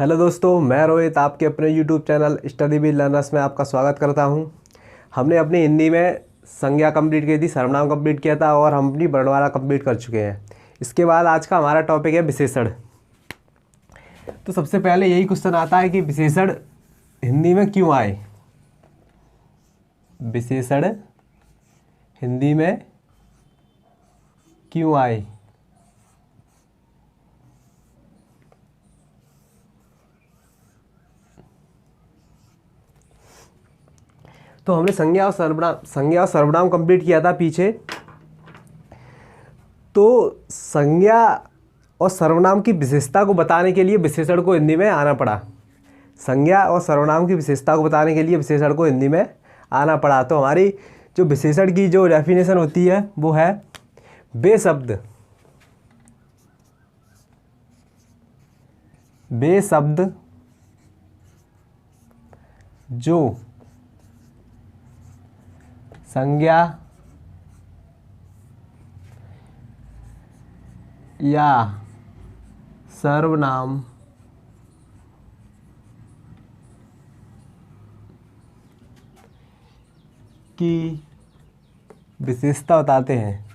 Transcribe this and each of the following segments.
Hello दोस्तों, मैं रोहित आपके अपने YouTube channel study with learners में आपका स्वागत करता हूं। हमने अपनी हिंदी में संज्ञा कंप्लीट की थी, सर्वनाम कंप्लीट किया था और हम अपनी वर्णमाला कंप्लीट कर चुके हैं। इसके बाद आज का हमारा टॉपिक है विशेषण। तो सबसे पहले यही क्वेश्चन आता है कि विशेषण हिंदी में क्यों आए। विशेषण हिंदी में क्यों आए। तो हमने संज्ञा और सर्वनाम कंप्लीट किया था पीछे। तो संज्ञा और सर्वनाम की विशेषता को बताने के लिए विशेषण को हिंदी में आना पड़ा। संज्ञा और सर्वनाम की विशेषता को बताने के लिए विशेषण को हिंदी में आना पड़ा। तो हमारी जो विशेषण की जो डेफिनेशन होती है वो है वे शब्द जो संज्ञा या सर्वनाम की विशेषता बताते हैं।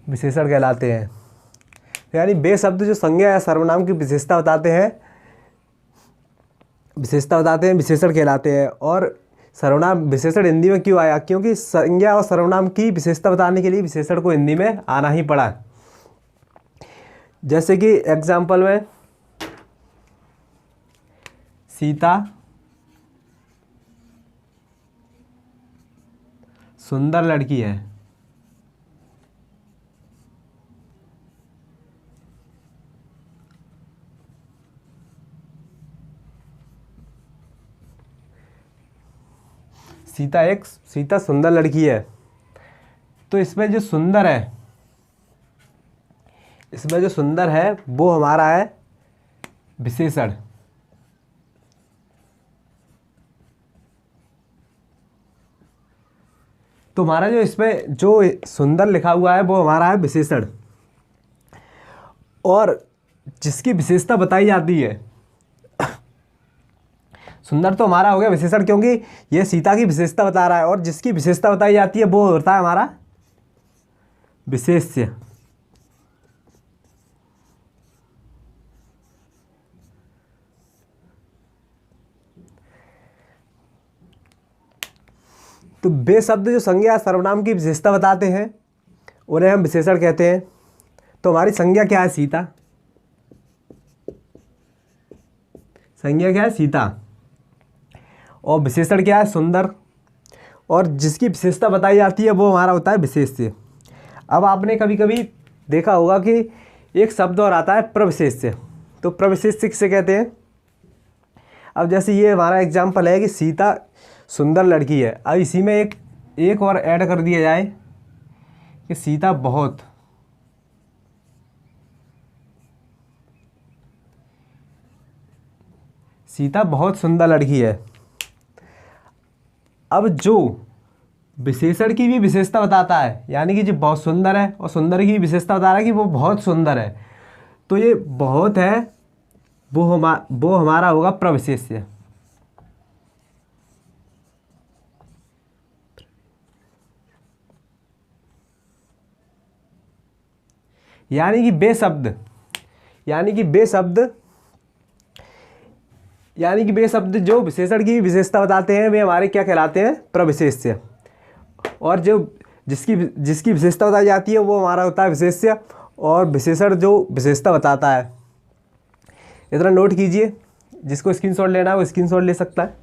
विशेषण कहलाते हैं। यानी वे शब्द जो संज्ञा या सर्वनाम की विशेषता बताते हैं विशेषण कहलाते हैं। और सर्वनाम विशेषण हिंदी में क्यों आया, क्योंकि संज्ञा और सर्वनाम की विशेषता बताने के लिए विशेषण को हिंदी में आना ही पड़ा। जैसे कि एग्जाम्पल में सीता सुंदर लड़की है। सीता सुंदर लड़की है। तो इसमें जो सुंदर है वो हमारा है विशेषण। तो हमारा जो इसमें जो सुंदर लिखा हुआ है वो हमारा है विशेषण। और जिसकी विशेषता बताई जाती है, सुंदर तो हमारा हो गया विशेषण, क्योंकि ये सीता की विशेषता बता रहा है। और जिसकी विशेषता बताई जाती है वो होता है हमारा विशेष्य। तो वे शब्द जो संज्ञा सर्वनाम की विशेषता बताते हैं उन्हें हम विशेषण कहते हैं। तो हमारी संज्ञा क्या है, सीता। संज्ञा क्या है, सीता। और विशेषण क्या है, सुंदर। और जिसकी विशेषता बताई जाती है वो हमारा होता है विशेष्य। अब आपने कभी कभी देखा होगा कि एक शब्द और आता है प्रविशेष्य। तो प्रविशेष्य किसे कहते हैं। अब जैसे ये हमारा एग्जाम्पल है कि सीता सुंदर लड़की है। अब इसी में एक और ऐड कर दिया जाए कि सीता बहुत सुंदर लड़की है। अब जो विशेषण की भी विशेषता बताता है, यानी कि जो बहुत सुंदर है और सुंदर की विशेषता बता रहा है कि वो बहुत सुंदर है, तो ये बहुत है वो हमारा होगा प्रविशेष्य। यानी कि वे शब्द जो विशेषण की विशेषता बताते हैं वे हमारे क्या कहलाते हैं, प्रविशेष्य। और जो जिसकी विशेषता बताई जाती है वो हमारा होता है विशेष्य। और विशेषण जो विशेषता बताता है, इतना नोट कीजिए। जिसको स्क्रीनशॉट लेना है वो स्क्रीनशॉट ले सकता है।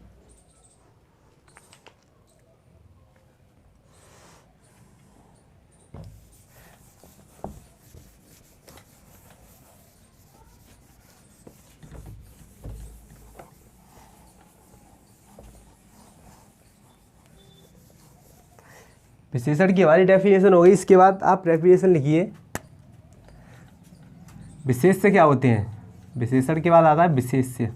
विशेषण की हमारी डेफिनेशन हो गई। इसके बाद आप डेफिनेशन लिखिए। विशेष्य क्या होते हैं। विशेषण के बाद आता है विशेष्य।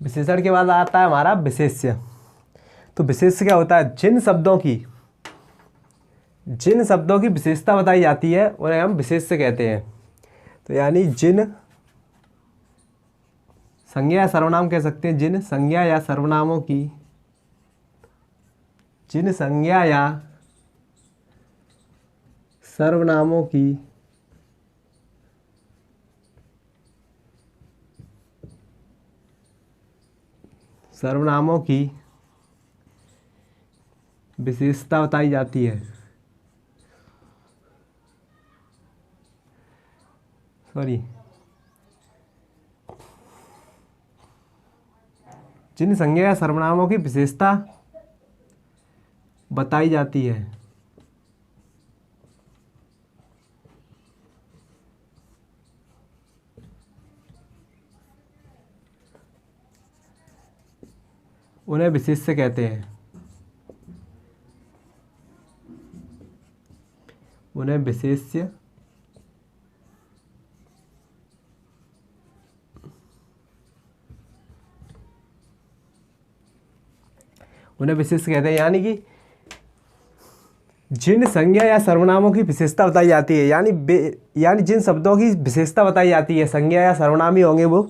विशेषण के बाद आता है हमारा विशेष्य। तो विशेष्य क्या होता है? जिन शब्दों की विशेषता बताई जाती है उन्हें हम विशेष्य कहते हैं। तो यानी जिन संज्ञा या सर्वनाम कह सकते हैं, जिन संज्ञा या सर्वनामों की विशेषता बताई जाती है। जिन संज्ञा या सर्वनामों की विशेषता बताई जाती है उन्हें विशेष्य कहते हैं। उन्हें विशेष्य कहते हैं। यानी कि जिन संज्ञा या सर्वनामों की विशेषता बताई जाती है, यानी जिन शब्दों की विशेषता बताई जाती है, संज्ञा या सर्वनाम ही होंगे वो।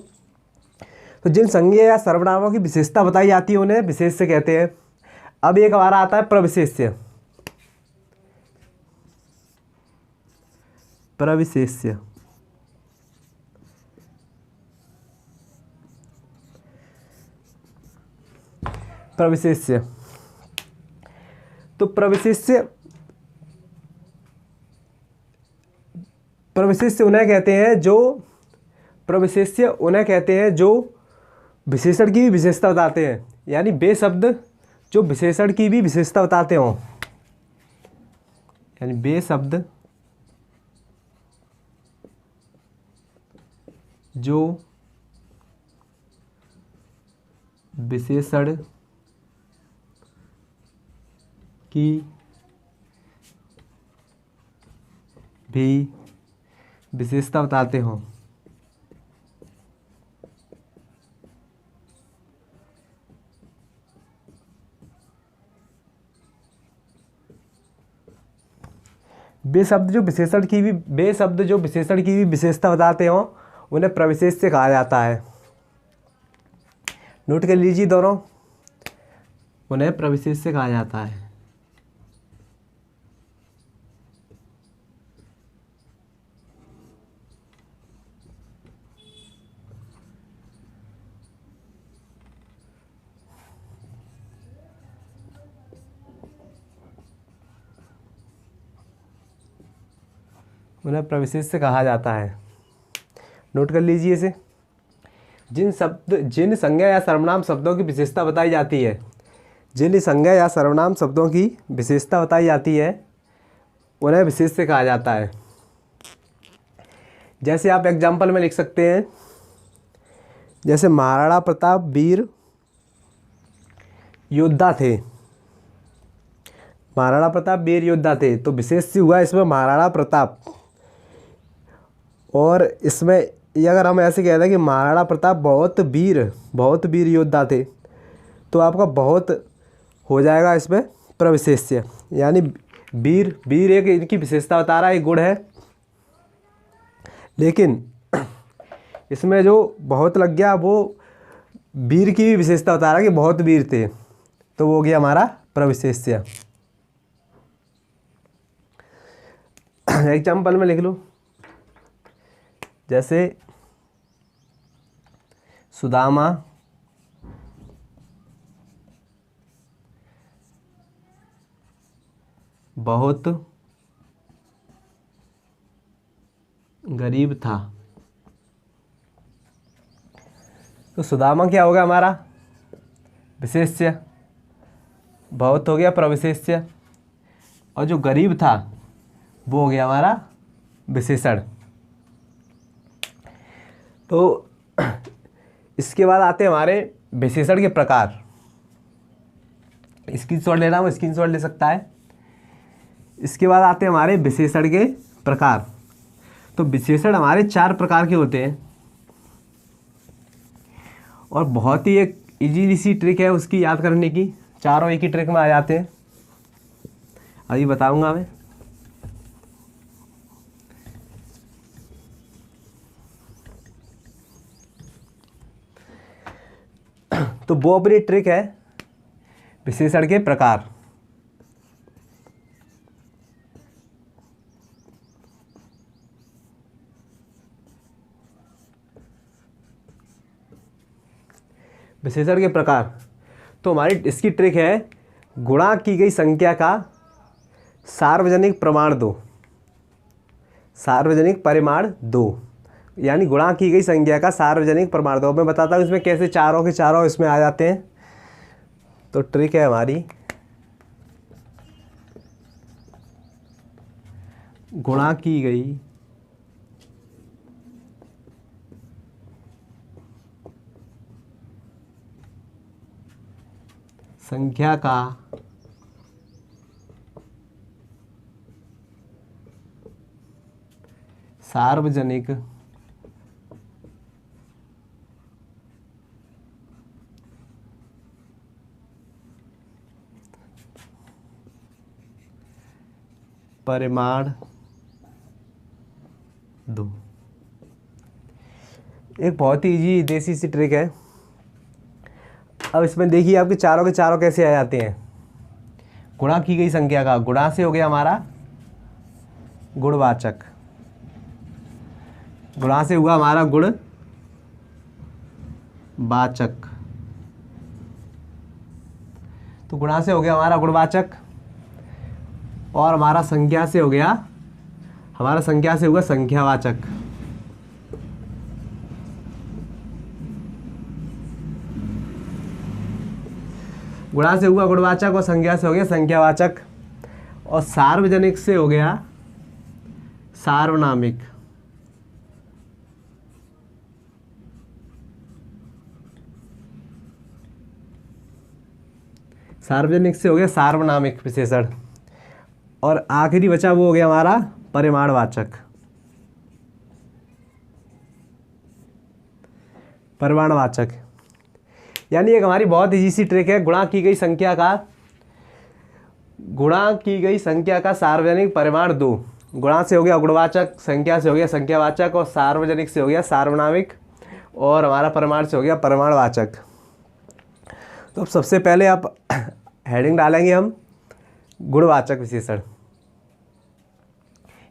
तो जिन संज्ञा या सर्वनामों की विशेषता बताई जाती है उन्हें विशेष्य कहते हैं। अब एक हमारा आता है प्रविशेष्य। प्रविशेष्य तो प्रविशेष्य उन्हें कहते हैं जो विशेषण की भी विशेषता बताते हैं। यानी वे शब्द जो विशेषण की भी विशेषता बताते हों, यानी वे शब्द जो विशेषण की भी विशेषता बताते हों, वे शब्द जो विशेषण की भी विशेषता बताते हों उन्हें प्रविशेष्य कहा जाता है। नोट कर लीजिए दोनों, उन्हें प्रविशेष्य कहा जाता है। उन्हें प्रविशेष्य कहा जाता है। नोट कर लीजिए इसे। जिन संज्ञा या सर्वनाम शब्दों की विशेषता बताई जाती है, उन्हें विशेष्य कहा जाता है। जैसे आप एग्जाम्पल में लिख सकते हैं, जैसे महाराणा प्रताप वीर योद्धा थे, तो विशेष्य हुआ इसमें महाराणा प्रताप। और इसमें अगर हम ऐसे कहते हैं कि महाराणा प्रताप बहुत वीर योद्धा थे, तो आपका बहुत हो जाएगा इसमें प्रविशेष्य। यानी वीर एक इनकी विशेषता बता रहा है, एक गुण है, लेकिन इसमें जो बहुत लग गया वो वीर की भी विशेषता बता रहा है कि बहुत वीर थे, तो वो हो गया हमारा प्रविशेष्य। एग्जाम्पल में लिख लो, जैसे सुदामा बहुत गरीब था। तो सुदामा क्या होगा हमारा विशेष्य, बहुत हो गया प्रविशेष्य, और जो गरीब था वो हो गया हमारा विशेषण। तो इसके बाद आते हैं हमारे विशेषण के प्रकार। स्क्रीनशॉट लेना हो स्क्रीनशॉट ले सकता है। इसके बाद आते हैं हमारे विशेषण के प्रकार। तो विशेषण हमारे 4 प्रकार के होते हैं, और बहुत ही एक इजीली सी ट्रिक है उसकी याद करने की, चारों एक ही ट्रिक में आ जाते हैं। अभी बताऊंगा मैं। तो वो अपनी ट्रिक है विशेषण के प्रकार। विशेषण के प्रकार तो हमारी इसकी ट्रिक है गुणा की गई संख्या का सार्वजनिक प्रमाण दो, सार्वजनिक परिमाण दो, यानी गुणा की गई संख्या का सार्वजनिक प्रमाण दो। मैं बताता हूँ इसमें कैसे चारों के चारों इसमें आ जाते हैं। तो ट्रिक है हमारी गुणा की गई संख्या का सार्वजनिक परिमाण दो। एक बहुत ही इजी देसी सी ट्रिक है। अब इसमें देखिए आपके चारों के चारों कैसे आ जाते हैं। गुणा की गई संख्या का, गुणा से हो गया हमारा गुणवाचक, गुणा से हुआ हमारा गुणवाचक, तो गुणा से हो गया हमारा गुणवाचक, और हमारा संख्या से हो गया, हमारा संख्या से हुआ संख्यावाचक। गुणा से हुआ गुणवाचक और संख्या से हो गया संख्यावाचक, और सार्वजनिक से हो गया सार्वनामिक। सार्वजनिक से हो गया सार्वनामिक विशेषण, और आखिरी बचा वो हो गया हमारा परिमाणवाचक। परिमाणवाचक यानी एक हमारी बहुत इजी सी ट्रिक है। गुणा की गई संख्या का, गुणा की गई संख्या का सार्वजनिक परिमाण दो। गुणा से हो गया गुणवाचक, संख्या से हो गया संख्यावाचक, और सार्वजनिक से हो गया सार्वनामिक, और हमारा परिमाण से हो गया परिमाणवाचक। तो अब सबसे पहले आप हेडिंग डालेंगे हम गुणवाचक विशेषण।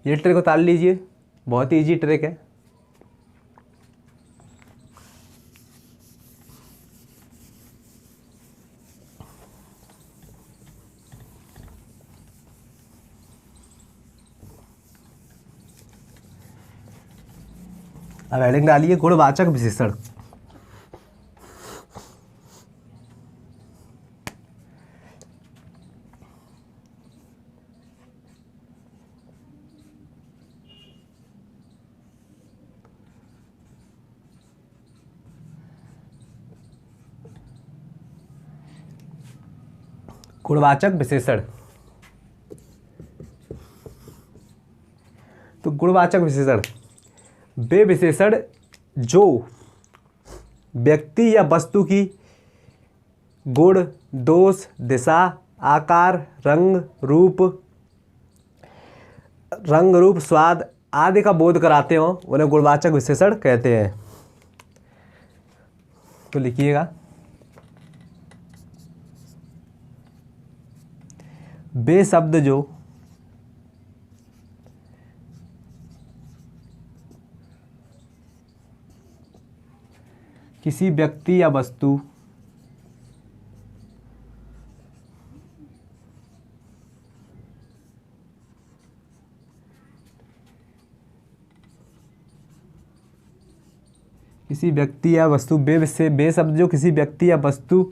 ये ट्रिक उतार लीजिए, बहुत ही इजी ट्रिक है। अब हेडिंग डालिए गुणवाचक विशेषण। गुणवाचक विशेषण, तो गुणवाचक विशेषण वे विशेषण जो व्यक्ति या वस्तु की गुण, दोष, दिशा, आकार, रंग रूप, स्वाद आदि का बोध कराते हो उन्हें गुणवाचक विशेषण कहते हैं। तो लिखिएगा वे शब्द जो किसी व्यक्ति या वस्तु किसी व्यक्ति या वस्तु बे शब्द जो किसी व्यक्ति या वस्तु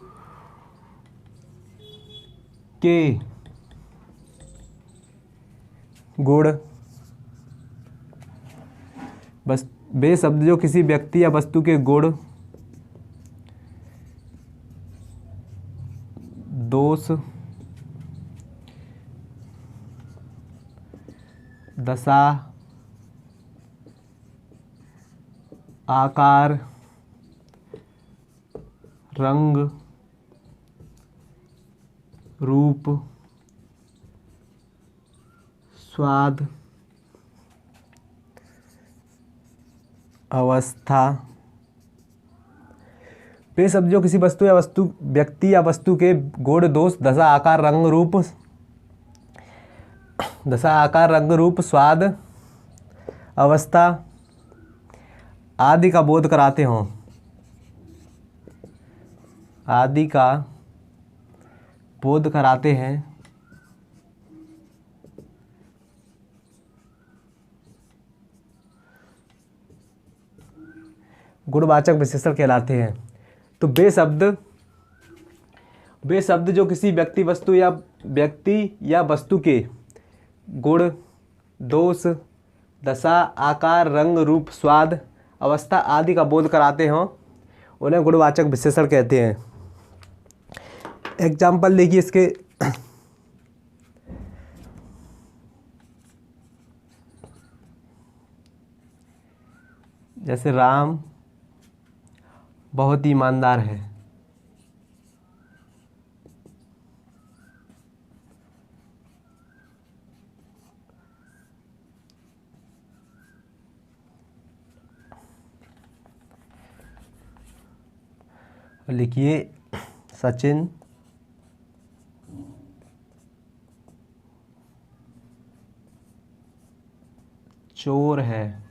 के गुण, बस बे शब्द जो किसी व्यक्ति या वस्तु के गुण, दोष, दशा, आकार, रंग रूप स्वाद अवस्था। वे शब्द जो किसी वस्तु या व्यक्ति या वस्तु के गुण दोष दशा आकार रंग रूप स्वाद अवस्था आदि का बोध कराते हों, आदि का बोध कराते हैं। गुणवाचक विशेषण कहलाते हैं। तो वे शब्द जो किसी व्यक्ति या वस्तु के गुण दोष दशा आकार रंग रूप स्वाद अवस्था आदि का बोध कराते हों, उन्हें गुणवाचक विशेषण कहते हैं। एग्जाम्पल देखिए इसके। जैसे राम बहुत ईमानदार है। लिखिए सचिन चोर है।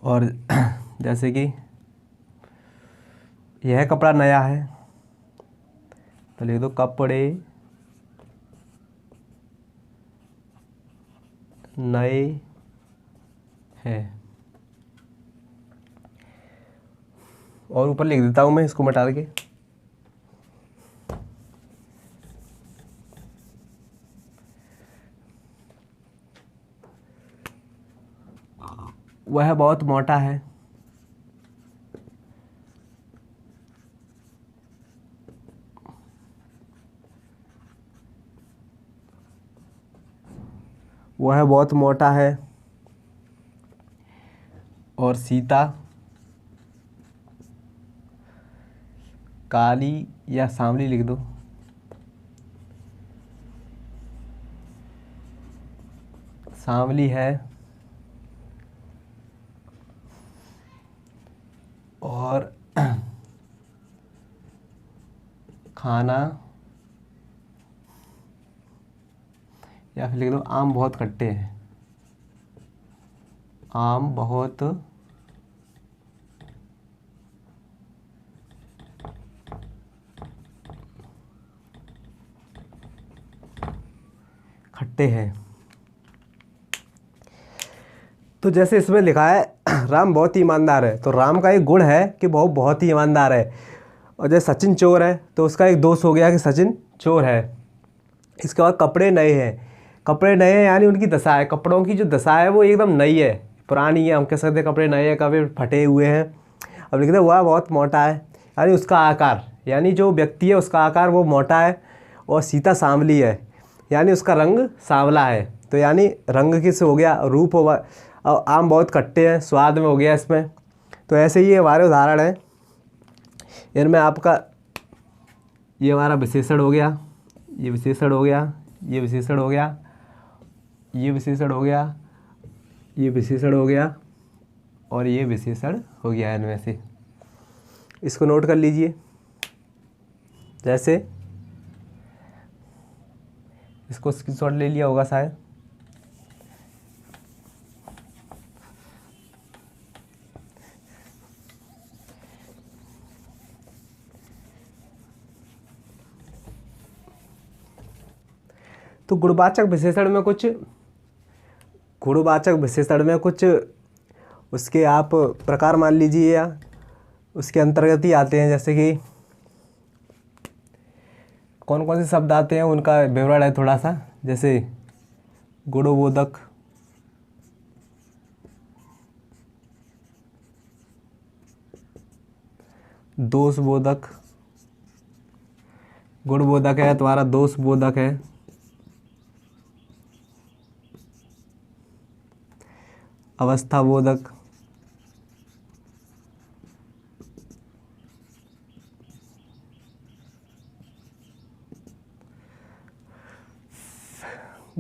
और जैसे कि यह कपड़ा नया है तो लिख दो कपड़े नए हैं। और ऊपर लिख देता हूँ मैं इसको मिटा के। वह बहुत मोटा है। वह बहुत मोटा है। और सीता काली या सांवली लिख दो। सांवली है और खाना या फिर लिख दो आम बहुत खट्टे हैं। आम बहुत खट्टे हैं। तो जैसे इसमें लिखा है राम बहुत ही ईमानदार है, तो राम का एक गुण है कि वो बहुत ही ईमानदार है। और जैसे सचिन चोर है तो उसका एक दोष हो गया कि सचिन चोर है। इसके बाद कपड़े नए हैं। कपड़े नए हैं यानी उनकी दशा है, कपड़ों की जो दशा है वो एकदम नई है, पुरानी है। हम कह सकते हैं कपड़े नए हैं, कभी फटे हुए हैं। अब लिखते हैं वह बहुत मोटा है यानी उसका आकार, यानी जो व्यक्ति है उसका आकार वो मोटा है। और सीता सांवली है यानी उसका रंग सांवला है। तो यानी रंग किस हो गया, रूप होगा। और आम बहुत खट्टे हैं, स्वाद में हो गया इसमें। तो ऐसे ही हमारे उदाहरण हैं। इनमें आपका ये हमारा विशेषण हो गया, ये विशेषण हो गया, ये विशेषण हो गया, ये विशेषण हो गया, ये विशेषण हो गया और ये विशेषण हो गया। इनमें से इसको नोट कर लीजिए। जैसे इसको स्क्रीनशॉट ले लिया होगा शायद। तो गुणवाचक विशेषण में कुछ उसके आप प्रकार मान लीजिए या उसके अंतर्गत ही आते हैं। जैसे कि कौन कौन से शब्द आते हैं उनका विवरण है थोड़ा सा। जैसे गुणबोधक, दोषबोधक, गुणबोधक है तुम्हारा, दोषबोधक है, अवस्थाबोधक,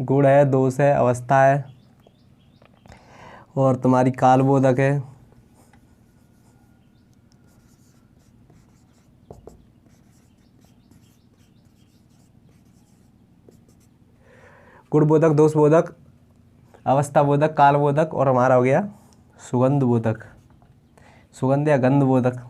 गुण है, दोष है, अवस्था है और तुम्हारी कालबोधक है। गुणबोधक, दोषबोधक, अवस्था बोधक, काल बोधक और हमारा हो गया सुगंध बोधक, सुगंध या गंध बोधक।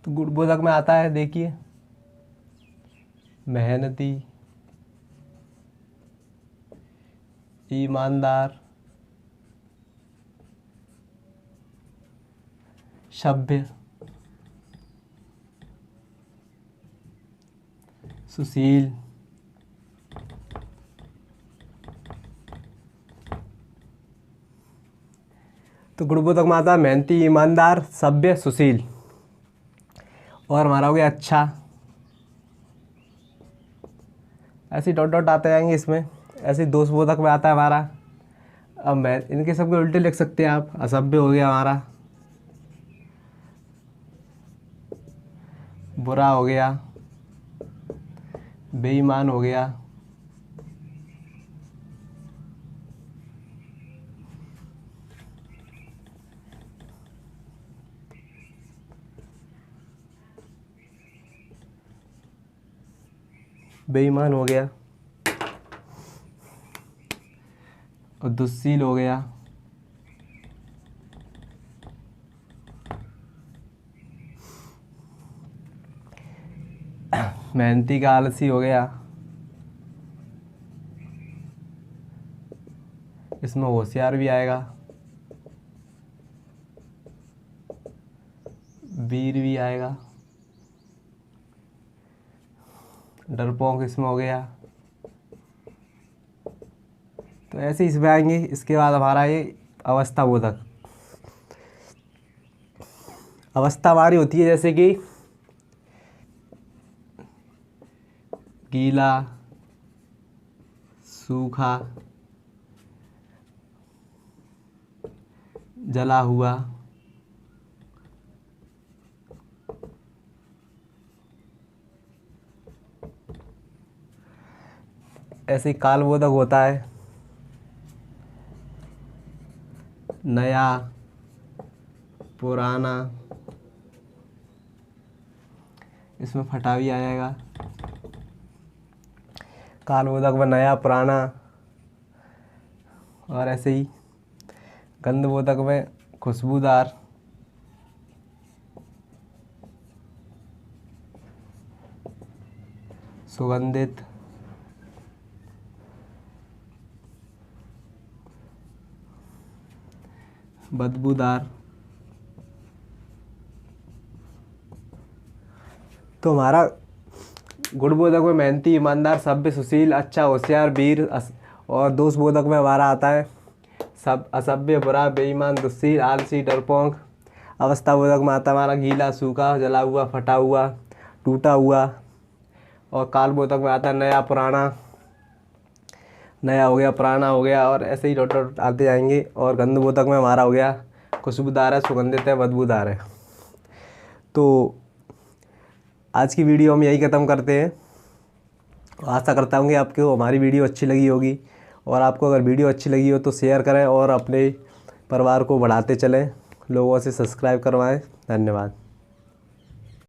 तो गुणबोधक में आता है, देखिए, मेहनती, ईमानदार, सभ्य, सुशील, तो गुणबोधक में आता है मेहनती, ईमानदार, सभ्य, सुशील और हमारा हो गया अच्छा। ऐसे डॉट डॉट आते जाएंगे इसमें। ऐसे दोषबोधक में आता है हमारा, अब मैं इनके सबके उल्टे लिख सकते हैं आप। असभ्य हो गया हमारा, बुरा हो गया, बेईमान हो गया, बेईमान हो गया और दुश्शील हो गया, मेहनती का आलसी हो गया, इसमें होशियार भी आएगा, वीर भी आएगा, डरपोक इसमें हो गया। तो ऐसे इसमें आएंगे। इसके बाद हमारा ये अवस्था बोधक। अवस्था हमारी होती है जैसे कि गीला, सूखा, जला हुआ, ऐसे ही कालबोधक होता है नया, पुराना, इसमें फटा भी आ जाएगा। कालबोधक में नया, पुराना और ऐसे ही गंधबोधक में खुशबूदार, सुगंधित, बदबूदार। तो हमारा गुणबोधक में मेहनती, ईमानदार, सभ्य, सुशील, अच्छा, होशियार, वीर और दोषबोधक में हमारा आता है सब असभ्य, बुरा, बेईमान, दुश्शील, आलसी, डरपोक। अवस्था बोधक में आता है हमारा गीला, सूखा, जला हुआ, फटा हुआ, टूटा हुआ। और काल बोधक में आता है नया, पुराना, नया हो गया, पुराना हो गया और ऐसे ही डॉट डॉट आते जाएंगे। और गंध बोधक में हमारा हो गया खुशबूदार है, सुगंधित है, बदबूदार है। तो आज की वीडियो हम यही ख़त्म करते हैं। आशा करता हूँ कि आपको हमारी वीडियो अच्छी लगी होगी और आपको अगर वीडियो अच्छी लगी हो तो शेयर करें और अपने परिवार को बढ़ाते चलें, लोगों से सब्सक्राइब करवाएं। धन्यवाद।